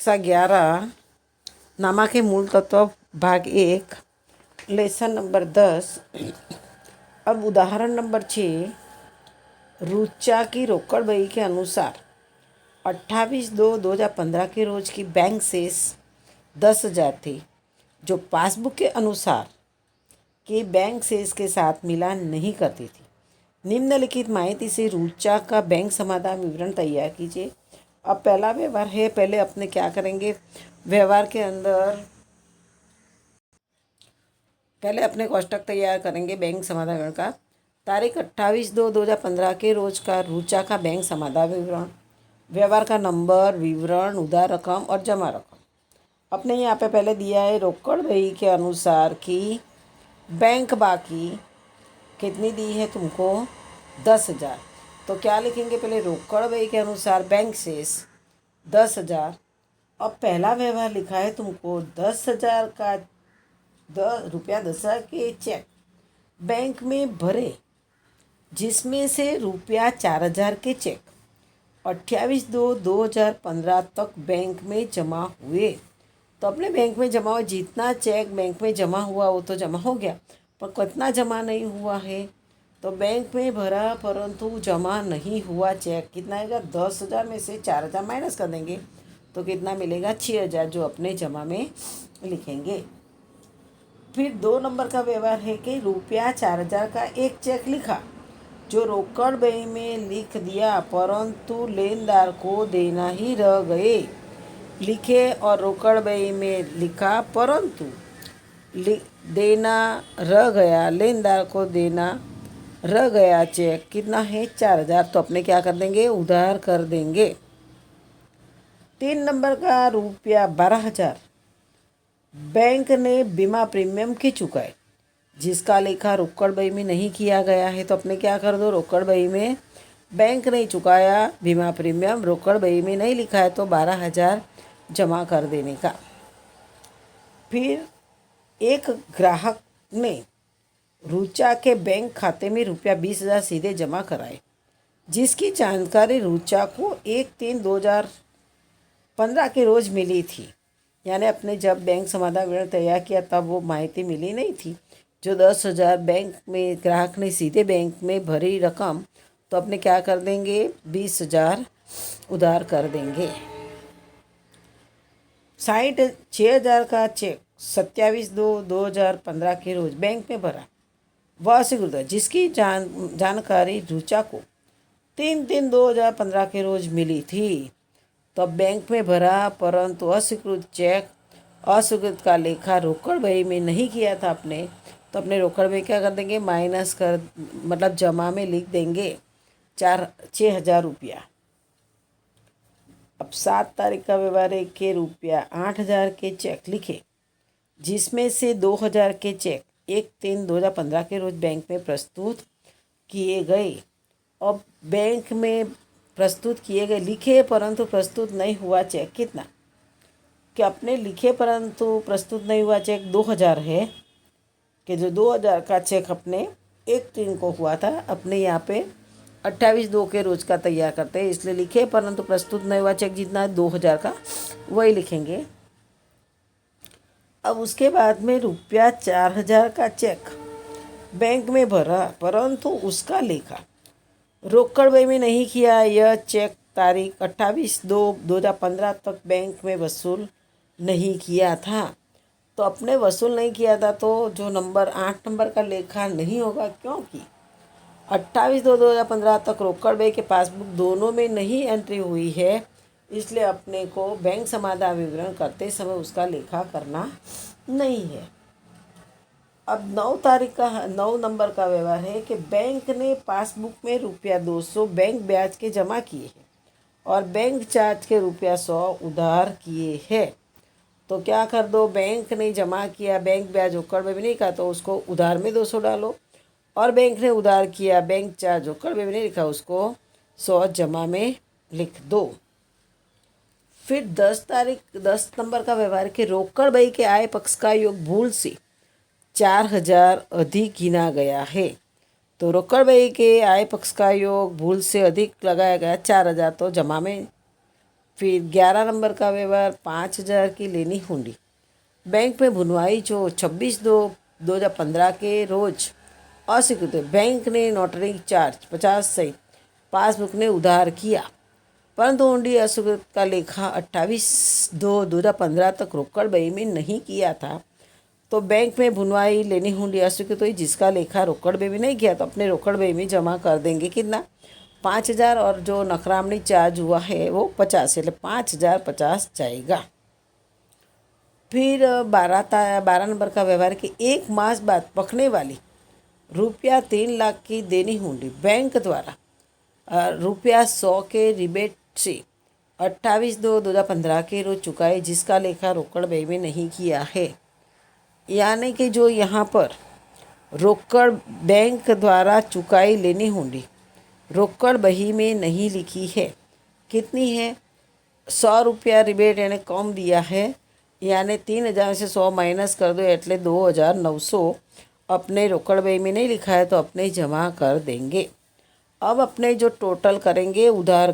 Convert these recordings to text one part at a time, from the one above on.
कक्षा 11 नामा के मूल तत्व भाग 1 लेसन नंबर 10। अब उदाहरण नंबर 6। रुचा की रोकड़ बही के अनुसार 28/2/2015 के रोज की बैंक शेष 10,000 थी, जो पासबुक के अनुसार के बैंक शेष के साथ मिलान नहीं करती थी। निम्नलिखित माहिती से रुचा का बैंक समाधान विवरण तैयार कीजिए। अब पहला व्यवहार है, पहले अपने क्या करेंगे, व्यवहार के अंदर पहले अपने कोष्टक तैयार करेंगे बैंक समाधान विवरण का। तारीख 28/2/2015 के रोज का रुचा का बैंक समाधान विवरण, व्यवहार का नंबर, विवरण, उधार रकम और जमा रकम। अपने यहाँ पे पहले दिया है रोकड़ बही के अनुसार कि बैंक बाकी कितनी दी है तुमको, 10,000। तो क्या लिखेंगे, पहले रोकड़ बही के अनुसार बैंक शेष 10,000। अब पहला व्यवहार लिखा है तुमको 10,000 का ₹10,000 के चेक बैंक में भरे, जिसमें से ₹4,000 के चेक 28/2/2015 तक बैंक में जमा हुए। तो अपने बैंक में जमा हुआ, जितना चेक बैंक में जमा हुआ वो तो जमा हो गया, पर कितना जमा नहीं हुआ है, तो बैंक में भरा परंतु जमा नहीं हुआ चेक कितना आएगा, 10,000 में से 4,000 माइनस कर देंगे तो कितना मिलेगा, 6,000, जो अपने जमा में लिखेंगे। फिर 2 नंबर का व्यवहार है कि ₹4,000 का एक चेक लिखा, जो रोकड़ बही में लिख दिया परंतु लेनदार को देना ही रह गए। लिखे और रोकड़ बही में लिखा परंतु देना रह गया, लेनदार को देना रह गया चेक कितना है, 4,000। तो अपने क्या कर देंगे, उधार कर देंगे। 3 नंबर का ₹12,000 बैंक ने बीमा प्रीमियम की चुकाए, जिसका लेखा रोकड़ बही में नहीं किया गया है। तो अपने क्या कर दो, रोकड़ बही में बैंक नहीं चुकाया बीमा प्रीमियम, रोकड़ बही में नहीं लिखा है, तो 12,000 जमा कर देने का। फिर एक ग्राहक ने रुचा के बैंक खाते में ₹20,000 सीधे जमा कराए, जिसकी जानकारी रुचा को 1/3/2015 के रोज मिली थी। यानी अपने जब बैंक समाधान विवरण तैयार किया तब वो माहिती मिली नहीं थी। जो 10,000 बैंक में ग्राहक ने सीधे बैंक में भरी रकम, तो अपने क्या कर देंगे, 20,000 उधार कर देंगे। 6,000 का चेक 27/2/2015 के रोज बैंक में भरा, वह स्वीकृत है, जिसकी जानकारी रुचा को 3/3/2015 के रोज मिली थी। तब बैंक में भरा परंतु अस्वीकृत चेक, अस्वीकृत का लेखा रोकड़ बही में नहीं किया था अपने, तो अपने रोकड़ बही क्या कर देंगे, माइनस कर, मतलब जमा में लिख देंगे 6,000 अब 7 तारीख का व्यवहार है कि ₹8,000 के चेक लिखे, जिसमें से 2,000 के चेक 1/3/2015 के रोज बैंक में प्रस्तुत किए गए। अब बैंक में प्रस्तुत किए गए, लिखे परंतु प्रस्तुत नहीं हुआ चेक कितना, कि अपने लिखे परंतु प्रस्तुत नहीं हुआ चेक 2,000 है, कि जो 2,000 का चेक अपने 1/3 को हुआ था, अपने यहाँ पे 28/2 के रोज का तैयार करते हैं, इसलिए लिखे परंतु प्रस्तुत नहीं हुआ चेक जितना है 2,000 का, वही लिखेंगे। अब उसके बाद में ₹4,000 का चेक बैंक में भरा परंतु उसका लेखा रोकड़ बही में नहीं किया। यह चेक तारीख 28/2/2015 तक बैंक में वसूल नहीं किया था। तो अपने वसूल नहीं किया था, तो जो नंबर 8 नंबर का लेखा नहीं होगा, क्योंकि 28/2/2015 तक रोकड़ बही के पासबुक दोनों में नहीं एंट्री हुई है, इसलिए अपने को बैंक समाधान विवरण करते समय उसका लेखा करना नहीं है। अब 9 नंबर का व्यवहार है कि बैंक ने पासबुक में ₹200 बैंक ब्याज के जमा किए हैं और बैंक चार्ज के ₹100 उधार किए हैं। तो क्या कर दो, बैंक ने जमा किया, बैंक ब्याज रोकड़ में भी नहीं कहा, तो उसको उधार में 200 डालो, और बैंक ने उधार किया, बैंक चार्ज रोकड़ में भी नहीं लिखा, उसको 100 जमा में लिख दो। फिर 10 नंबर का व्यवहार के रोकड़ बही के आय पक्ष का योग भूल से 4,000 अधिक गिना गया है। तो रोकड़ बही के आय पक्ष का योग भूल से अधिक लगाया गया 4,000, तो जमा में फिर 11 नंबर का व्यवहार 5,000 की लेनी हुंडी। बैंक में भुनवाई जो 26/2/2015 के रोज अस्वीकृत हुई। बैंक ने नोटरी चार्ज 50 सहित पासबुक ने उधार किया, परंतु हुंडी अस्वीकृत का लेखा 28/2/2015 तक रोकड़ बही में नहीं किया था। तो बैंक में भुनवाई लेनी हुंडी अस्वीकृत हुई, जिसका लेखा रोकड़ बही में नहीं किया तो अपने रोकड़ बही में जमा कर देंगे कितना, 5,000, और जो नकरामनी चार्ज हुआ है वो 50, એટલે 5,050 जाएगा। फिर 12 नंबर का व्यवहार कि 1 मास बाद पकने वाली ₹3 लाख की देनी हुंडी बैंक द्वारा ₹100 के रिबेट से 28/2/2015 के रोज चुकाई, जिसका लेखा रोकड़ बही में नहीं किया है। यानी कि जो यहाँ पर रोकड़ बैंक द्वारा चुकाई लेनी हुंडी रोकड़ बही में नहीं लिखी है, कितनी है, ₹100 रिबेट यानी कम दिया है, यानी 3,000 से 100 माइनस कर दो એટલે 2,900 अपने रोकड़ बही में नहीं लिखा है तो अपने जमा कर देंगे। अब अपने जो टोटल करेंगे उधार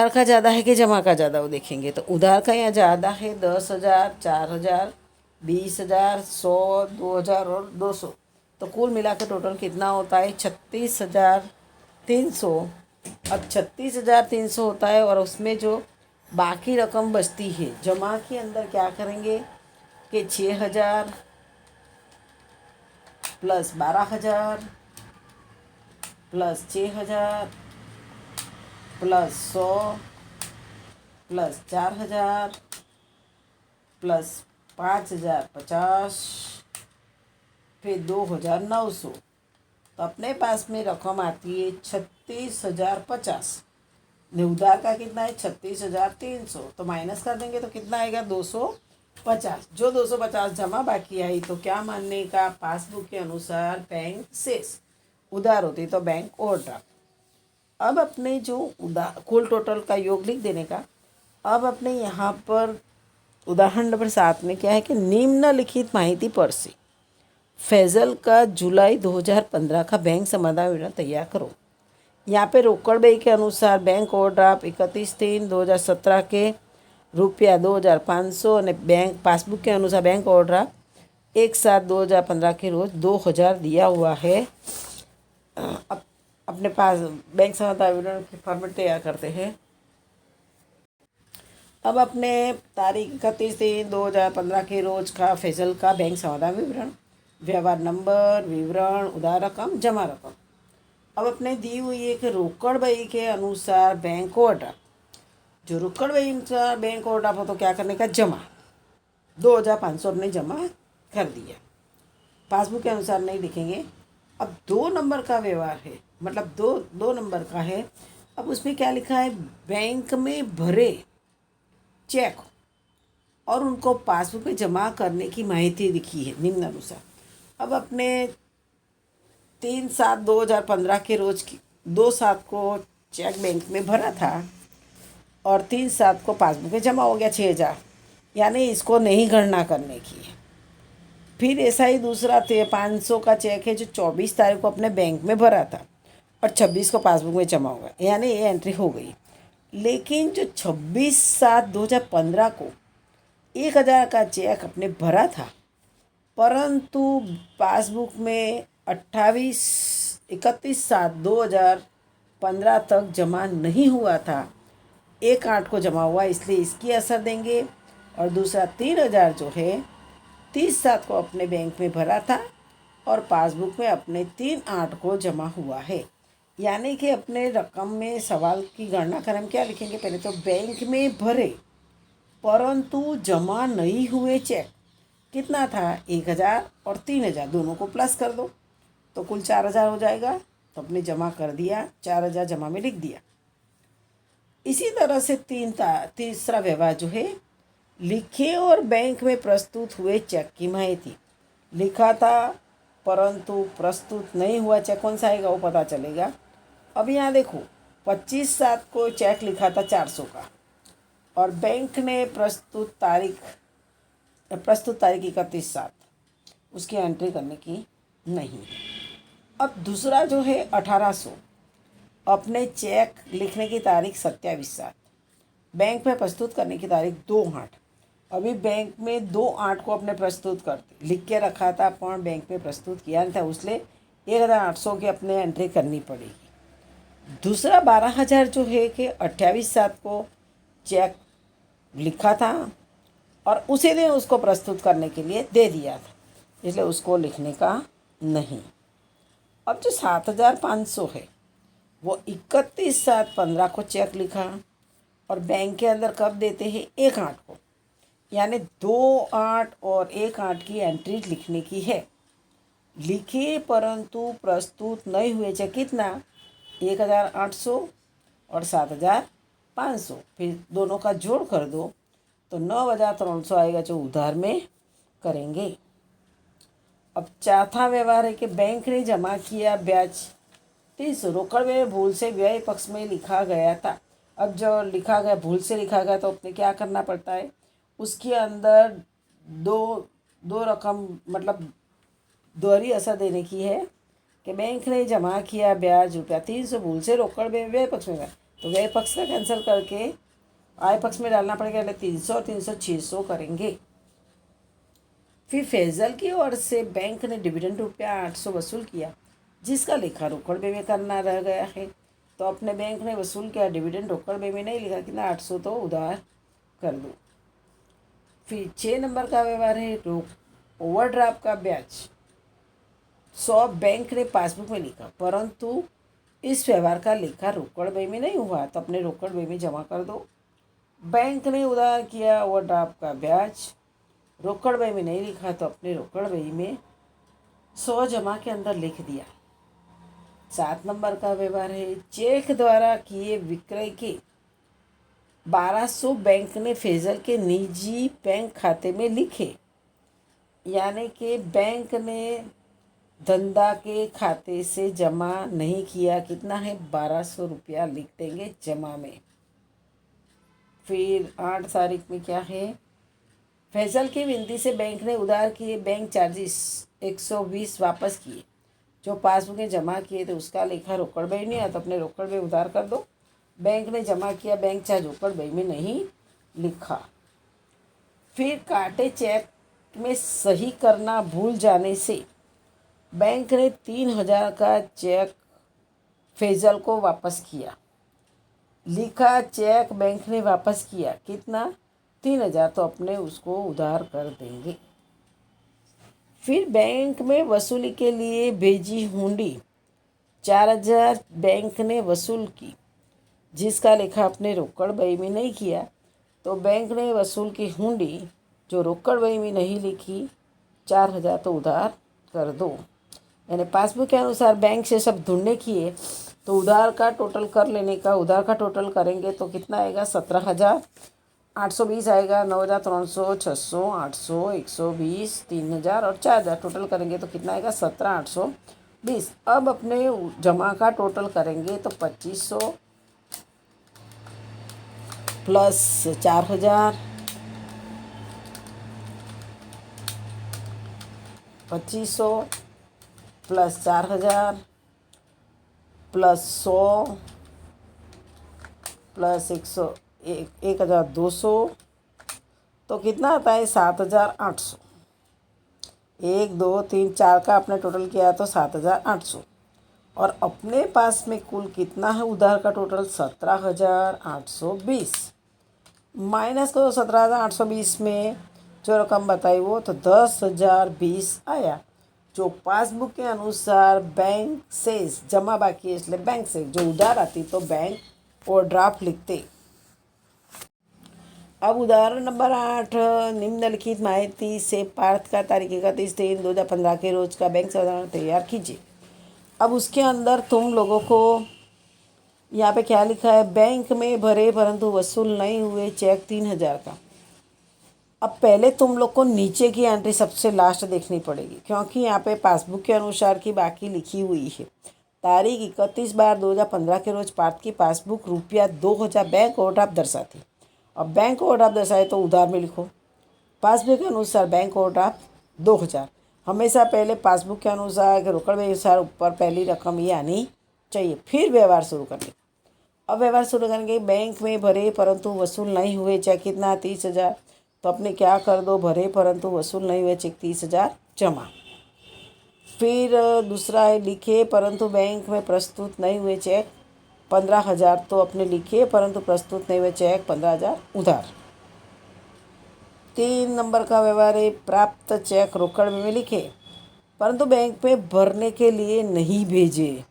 का ज़्यादा है कि जमा का ज़्यादा वो देखेंगे। तो उधार का यहाँ ज़्यादा है 10,000, 4,000, 20,000, 100, 2,000 और 200। तो कुल मिला के टोटल कितना होता है 36,300। अब 36,300 होता है और उसमें जो बाकी रकम बचती है जमा के अंदर क्या करेंगे कि 6,000 plus 12,000 plus 6,000 plus 100 plus 4,000 plus 5,050 फिर 2,900। तो अपने पास में रकम आती है 36,050। उधार का कितना है 36,300, तो माइनस कर देंगे तो कितना आएगा 250। जो 250 जमा बाकी आई तो क्या मानने का, पासबुक के अनुसार बैंक शेष, उधार होती तो बैंक ओवरड्राफ्ट। अब अपने जो कुल टोटल का योग लिख देने का। अब अपने यहाँ पर उदाहरण नंबर 7 में क्या है कि निम्नलिखित माहिती पर से फैजल का जुलाई 2015 का बैंक समाधान विवरण तैयार करो। यहाँ पे रोकड़ बही के अनुसार बैंक ओवरड्राफ्ट 31/3/2017 के ₹2,500 और बैंक पासबुक के अनुसार बैंक ओवरड्राफ्ट 1/7/2015 के रोज 2,000 दिया हुआ है। अब अपने पास बैंक समाधान विवरण की फॉर्मेट तैयार करते हैं। अब अपने तारीख 31/3/2015 के रोज का फैजल का बैंक समाधान विवरण, व्यवहार नंबर, विवरण, उधार रकम, जमा रकम। अब अपने दी हुई है कि रोकड़ बही के अनुसार बैंक ओवरड्राफ्ट, जो रोकड़ बही अनुसार बैंक ओवरड्राफ्ट हो तो क्या करने का, जमा 2,500 अपने जमा कर दिया। पासबुक के अनुसार नहीं लिखेंगे। अब 2 नंबर का व्यवहार है, मतलब दो नंबर का है। अब उसमें क्या लिखा है, बैंक में भरे चेक और उनको पासबुक में जमा करने की माहिती लिखी है निम्नानुसार। अब अपने 3/7/2015 के रोज की 2/7 को चेक बैंक में भरा था और 3/7 को पासबुक में जमा हो गया 6,000, यानी इसको नहीं गणना करने की है। फिर ऐसा ही दूसरा 500 का चेक है जो 24 तारीख को अपने बैंक में भरा था और 26 को पासबुक में जमा होगा, यानी ये एंट्री हो गई। लेकिन जो 26/7/2015 को 1,000 का चेक अपने भरा था, परंतु पासबुक में 31/7/2015 तक जमा नहीं हुआ था, 1/8 को जमा हुआ, इसलिए इसकी असर देंगे। और दूसरा 3,000 जो है 30/7 को अपने बैंक में भरा था और पासबुक में अपने 3/8 को जमा हुआ है। यानी कि अपने रकम में सवाल की गणना करें, हम क्या लिखेंगे, पहले तो बैंक में भरे परंतु जमा नहीं हुए चेक कितना था, 1,000 और 3,000 दोनों को प्लस कर दो तो कुल 4,000 हो जाएगा। तो अपने जमा कर दिया, 4,000 जमा में लिख दिया। इसी तरह से तीसरा व्यवहार जो है, लिखे और बैंक में प्रस्तुत हुए चेक की माहिती। लिखा था परंतु प्रस्तुत नहीं हुआ चेक कौन सा आएगा वो पता चलेगा। अब यहाँ देखो 25/7 को चेक लिखा था 400 का और बैंक ने प्रस्तुत तारीख 31/7, उसकी एंट्री करने की नहीं। अब दूसरा जो है 1,800, अपने चेक लिखने की तारीख 27/7, बैंक में प्रस्तुत करने की तारीख 2/8। अभी बैंक में 2/8 को अपने प्रस्तुत करते लिख के रखा था, पण बैंक में प्रस्तुत किया नहीं था, उसलिए 1800 की अपने एंट्री करनी पड़ेगी। दूसरा 12,000 जो है कि 28/7 को चेक लिखा था और उसी दिन उसको प्रस्तुत करने के लिए दे दिया था, इसलिए उसको लिखने का नहीं। अब जो 7,500 है वो 31/7/15 को चेक लिखा और बैंक के अंदर कब देते हैं? 1/8 को, यानी 2/8 और 1/8 की एंट्री लिखने की है। लिखे परंतु प्रस्तुत नहीं हुए चेक कितना? 1,800 और 7,500, फिर दोनों का जोड़ कर दो तो 9,300 आएगा जो उधार में करेंगे। अब चौथा व्यवहार है कि बैंक ने जमा किया ब्याज 300, रोकड़ में भूल से व्यय पक्ष में लिखा गया था। अब जो लिखा गया भूल से लिखा गया तो अपने क्या करना पड़ता है? उसके अंदर दो दो रकम मतलब दोहरी असर देने की है कि बैंक ने जमा किया ब्याज ₹300 भूल से रोकड़ में व्यय पक्ष में, तो व्यय पक्ष का कैंसिल करके आय पक्ष में डालना पड़ेगा, 300 और 300 600 करेंगे। फिर फैजल की ओर से बैंक ने डिविडेंड ₹800 वसूल किया, जिसका लेखा रोकड़ में करना रह गया है, तो अपने बैंक ने वसूल किया डिविडेंड रोकड़ में नहीं लिखा, कितना 800 तो उधार कर दो। फिर 6 नंबर का व्यवहार है ओवरड्राफ्ट का ब्याज 100 बैंक ने पासबुक में लिखा, परंतु इस व्यवहार का लेखा रोकड़ में नहीं हुआ, तो अपने रोकड़ में जमा कर दो। बैंक ने उधार किया ओवरड्राफ्ट का ब्याज, रोकड़ में नहीं लिखा, तो अपने रोकड़ में 100 जमा के अंदर लिख दिया। 7 नंबर का व्यवहार है चेक द्वारा किए विक्रय के 1,200 बैंक ने फैजल के निजी बैंक खाते में लिखे, यानी कि बैंक ने धंधा के खाते से जमा नहीं किया, कितना है? 1,200 रुपया लिख देंगे जमा में। फिर 8 तारीख में क्या है? फैजल की विनती से बैंक ने उधार किए बैंक चार्जिस 120 वापस किए, जो पासबुक में जमा किए थे उसका लेखा रोकड़ में नहीं आया, तो अपने रोकड़ में उधार कर दो। बैंक ने जमा किया बैंक चार्ज रोकड़ में नहीं लिखा। फिर काटे चेक में सही करना भूल जाने से बैंक ने 3,000 का चेक फैजल को वापस किया। लिखा चेक बैंक ने वापस किया, कितना? 3,000, तो अपने उसको उधार कर देंगे। फिर बैंक में वसूली के लिए भेजी हुंडी 4,000 बैंक ने वसूल की, जिसका लेखा अपने रोकड़ बही में नहीं किया, तो बैंक ने वसूल की हुंडी जो रोकड़ बही में नहीं लिखी 4,000 तो उधार कर दो। यानी पासबुक के अनुसार बैंक से सब ढूंढने किए तो उधार का टोटल कर लेने का, उधार का टोटल करेंगे तो कितना आएगा? 17,820 आएगा। 9,300, 600, 800, 120, 3,000 और 4,000 टोटल करेंगे तो कितना आएगा? 17,820। अब अपने जमा का टोटल करेंगे तो 2,500 प्लस 4,000, 2,500 प्लस 4,000 प्लस 100 प्लस 1,200, तो कितना आता है? 7,800। 1 2 3 4 का आपने टोटल किया तो 7,800, और अपने पास में कुल कितना है उधार का टोटल? 17,820। माइनस करो 17,820 में जो रकम बताई वो, तो 10,020 आया, जो पासबुक के अनुसार बैंक से जमा बाकी है, इसलिए बैंक से जो उधार आती तो बैंक ओवरड्राफ्ट लिखते। अब उदाहरण नंबर 8, निम्नलिखित माहिती से पार्थ का तारीख 31/3/2015 के रोज का बैंक साधारण तैयार कीजिए। अब उसके अंदर तुम लोगों को यहाँ पे क्या लिखा है? बैंक में भरे परंतु वसूल नहीं हुए चेक 3,000 का। अब पहले तुम लोग को नीचे की एंट्री सबसे लास्ट देखनी पड़ेगी, क्योंकि यहाँ पे पासबुक के अनुसार की बाकी लिखी हुई है। तारीख 31/12/2015 के रोज पार्थ की पासबुक ₹2,000 बैंक ओवरड्राफ्ट दर्शाती। अब बैंक ओवरड्राफ्ट दर्शाए तो उधार में लिखो। पासबुक के अनुसार बैंक ओवरड्राफ्ट 2,000, हमेशा पहले पासबुक के अनुसार रोकड़ के अनुसार ऊपर पहली रकम ये आनी चाहिए, फिर व्यवहार शुरू करने। अब व्यवहार शुरू करेंगे। बैंक में भरे परंतु वसूल नहीं हुए चेक कितना 30,000। तो अपने क्या कर दो, भरे परंतु वसूल नहीं हुए चेक 30,000 जमा। फिर दूसरा है लिखे परंतु बैंक में प्रस्तुत नहीं हुए चेक 15,000। तो अपने लिखे परंतु प्रस्तुत नहीं हुए चेक 15,000 उधार। 3 नंबर का व्यवहार है प्राप्त चेक रोकड़ में लिखे परंतु बैंक में भरने के लिए नहीं भेजे।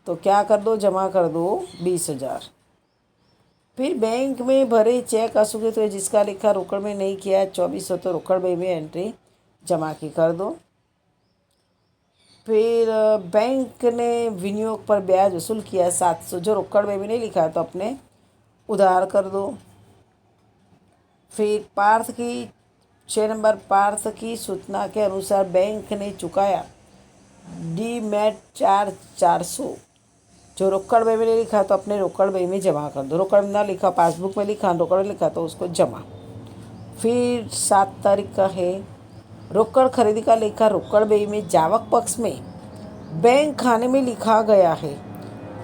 तो क्या कर दो, जमा कर दो 20,000। फिर बैंक में भरे चेक अस्वीकृत हुए जिसका लिखा रोकड़ में नहीं किया 2400। तो रोकड़ में एंट्री जमा की कर दो। फिर बैंक ने विनियोग पर ब्याज वसूल किया 700 जो रोकड़ में भी नहीं लिखा तो अपने उधार कर दो। फिर पार्थ की 6 नंबर पार्थ की सूचना के अनुसार बैंक ने चुकाया डीमैट चार्ज 400 जो रोकड़ में नहीं लिखा तो अपने रोकड़ में जमा कर दो। रोकड़ में ना लिखा, पासबुक में लिखा, रोकड़ में लिखा तो उसको जमा। फिर 7 तारीख का है रोकड़ खरीदी का लेखा रोकड़ में जावक पक्ष में बैंक खाने में लिखा गया है।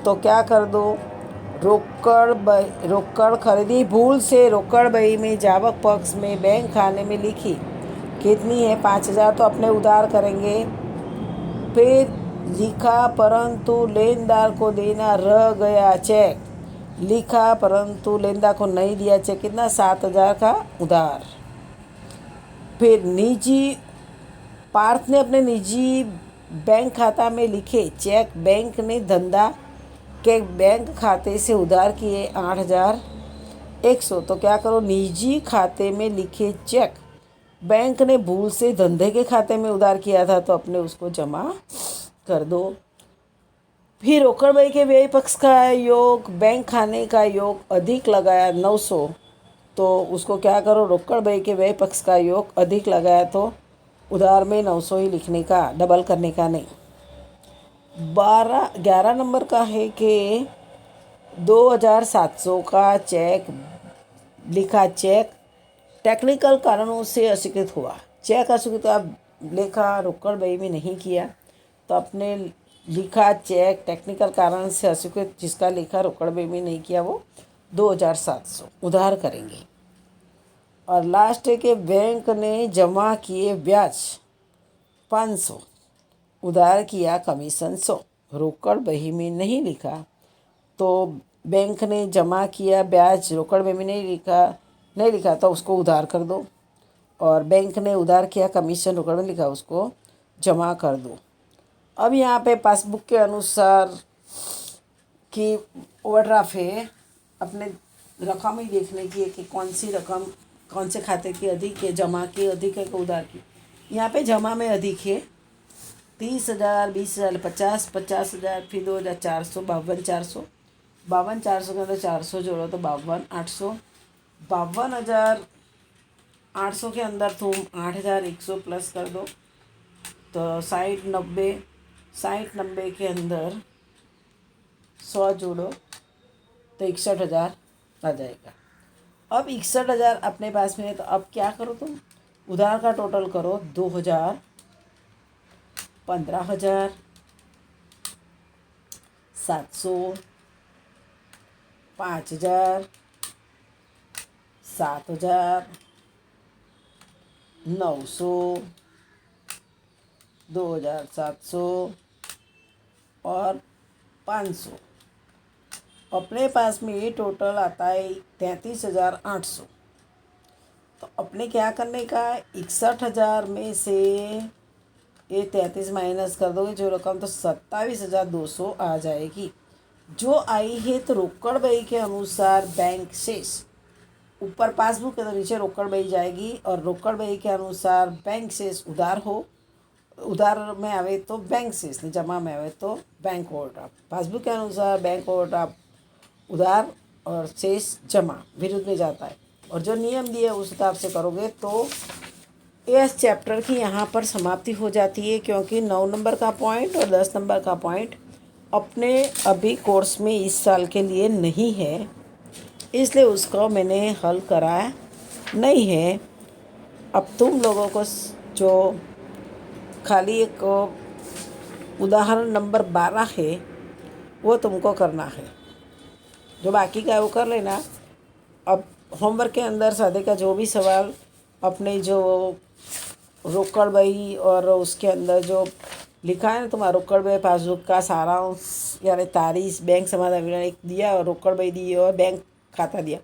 तो क्या कर दो, रोकड़ खरीदी भूल से रोकड़ बही में जावक पक्ष में बैंक खाने में लिखी कितनी है 5,000। तो अपने उधार करेंगे। फिर लिखा परंतु लेनदार को देना रह गया चेक, लिखा परंतु लेनदार को नहीं दिया चेक कितना 7,000 का उधार। फिर निजी पार्थ ने अपने निजी बैंक खाता में लिखे चेक बैंक ने धंधा के बैंक खाते से उधार किए 8,100। तो क्या करो, निजी खाते में लिखे चेक बैंक ने भूल से धंधे के खाते में उधार किया था तो अपने उसको जमा कर दो। फिर रोकड़ बही के व्यय पक्ष का योग बैंक खाने का योग अधिक लगाया 900। तो उसको क्या करो, रोकड़ बही के व्यय पक्ष का योग अधिक लगाया तो उधार में 900 ही लिखने का, डबल करने का नहीं। 11 नंबर का है कि 2,700 का चेक लिखा चेक टेक्निकल कारणों से अस्वीकृत हुआ। चेक अस्वीकृत आप लेखा रोकड़ बही में नहीं किया तो अपने लिखा चेक टेक्निकल कारण से अस्वीकृत जिसका लेखा रोकड़ बही में नहीं किया वो 2,700 उधार करेंगे। और लास्ट है कि बैंक ने जमा किए ब्याज 500 उधार किया कमीशन 100 रोकड़ बही में नहीं लिखा। तो बैंक ने जमा किया ब्याज रोकड़ बही में नहीं लिखा तो उसको उधार कर दो। और बैंक ने उधार किया कमीशन रोकड़ में लिखा उसको जमा कर दो। अब यहाँ पे पासबुक के अनुसार कि ओवरड्राफ्ट है, अपने रकम ही देखने की है कि कौन सी रकम कौन से खाते की अधिक है, जमा की अधिक है कि उधार की। यहाँ पे जमा में अधिक है 30,000, 20,000, 50,000, फिर 2,400, 52,400, 52,400 के अंदर 400 जोड़ो तो 52,800, 52,800 के अंदर तुम 8,100 प्लस कर दो तो 60, 90 के अंदर 100 जोड़ो तो 61,000 आ जाएगा। अब 61,000 अपने पास में है तो अब क्या करो, तुम उधार का टोटल करो 2,000, 15,000, 700, 5,000, 7,000, 900, 2,700 और 500। अपने पास में ये टोटल आता है 33,800। तो अपने क्या करने का है, 61,000 में से ये 33 माइनस कर दोगे जो रकम तो 27,200 आ जाएगी। जो आई है तो रोकड़ बही के अनुसार बैंक शेष ऊपर पासबुक के तो नीचे रोकड़ बही जाएगी। और रोकड़ बही के अनुसार बैंक शेष उधार में आवे तो बैंक शेष नहीं, जमा में आवे तो बैंक ओवरड्राफ्ट। पासबुक के अनुसार बैंक ओवरड्राफ्ट उधार और शेष जमा विरुद्ध में जाता है। और जो नियम दिए उस हिसाब से करोगे तो इस चैप्टर की यहाँ पर समाप्ति हो जाती है। क्योंकि 9 नंबर का पॉइंट और 10 नंबर का पॉइंट अपने अभी कोर्स में इस साल के लिए नहीं है, इसलिए उसको मैंने हल कराया नहीं है। अब तुम लोगों को जो खाली एक उदाहरण नंबर 12 है वो तुमको करना है। जो बाकी का है वो कर लेना। अब होमवर्क के अंदर सादे का जो भी सवाल अपने जो रोकड़ बही और उसके अंदर जो लिखा है ना तुम्हारा रोकड़ बही पासबुक का सारांश यानी तारीख बैंक समाधान एक दिया और रोकड़ बही दी और बैंक खाता दिया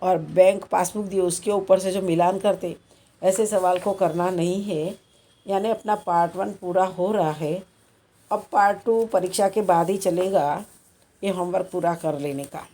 और बैंक पासबुक दी, उसके ऊपर से जो मिलान करते ऐसे सवाल को करना नहीं है। यानी अपना पार्ट 1 पूरा हो रहा है। अब पार्ट 2 परीक्षा के बाद ही चलेगा ये होमवर्क पूरा कर लेने का।